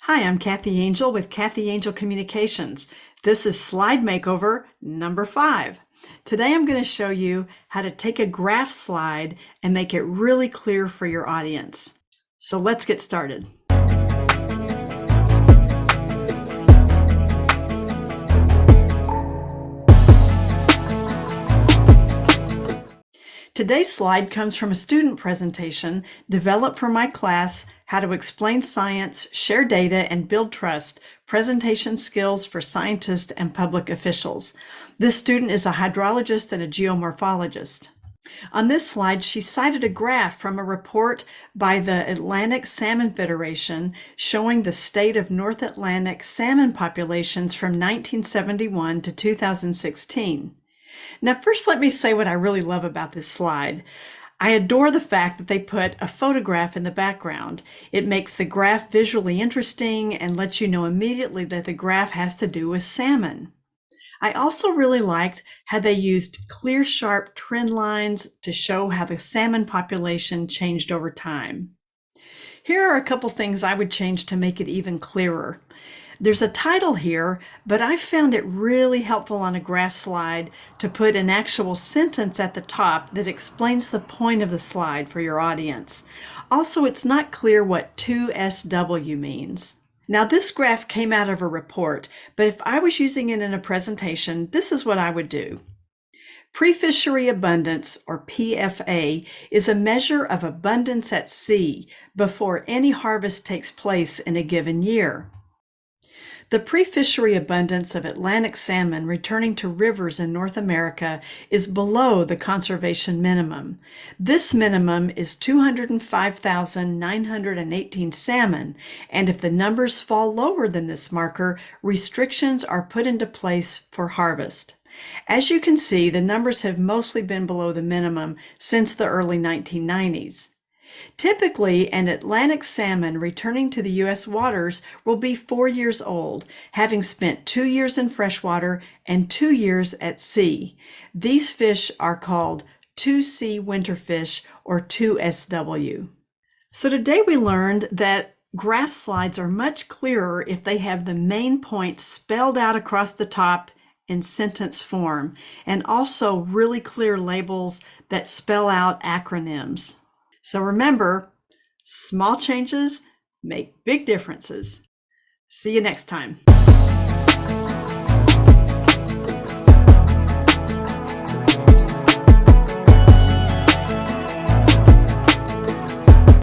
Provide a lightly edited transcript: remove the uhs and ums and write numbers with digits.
Hi, I'm Cathy Angell with Cathy Angell Communications. This is slide makeover number 5. Today I'm going to show you how to take a graph slide and make it really clear for your audience. So let's get started. Today's slide comes from a student presentation developed for my class, How to Explain Science, Share Data, and Build Trust, Presentation Skills for Scientists and Public Officials. This student is a hydrologist and a geomorphologist. On this slide, she cited a graph from a report by the Atlantic Salmon Federation showing the state of North Atlantic salmon populations from 1971 to 2016. Now, first, let me say what I really love about this slide. I adore the fact that they put a photograph in the background. It makes the graph visually interesting and lets you know immediately that the graph has to do with salmon. I also really liked how they used clear, sharp trend lines to show how the salmon population changed over time. Here are a couple things I would change to make it even clearer. There's a title here, but I found it really helpful on a graph slide to put an actual sentence at the top that explains the point of the slide for your audience. Also, it's not clear what 2SW means. Now, this graph came out of a report, but if I was using it in a presentation, this is what I would do. Pre-fishery abundance, or PFA, is a measure of abundance at sea before any harvest takes place in a given year. The pre-fishery abundance of Atlantic salmon returning to rivers in North America is below the conservation minimum. This minimum is 205,918 salmon, and if the numbers fall lower than this marker, restrictions are put into place for harvest. As you can see, the numbers have mostly been below the minimum since the early 1990s. Typically, an Atlantic salmon returning to the U.S. waters will be 4 years old, having spent 2 years in freshwater and 2 years at sea. These fish are called 2C winterfish, or 2SW. So today we learned that graph slides are much clearer if they have the main points spelled out across the top in sentence form, and also really clear labels that spell out acronyms. So remember, small changes make big differences. See you next time.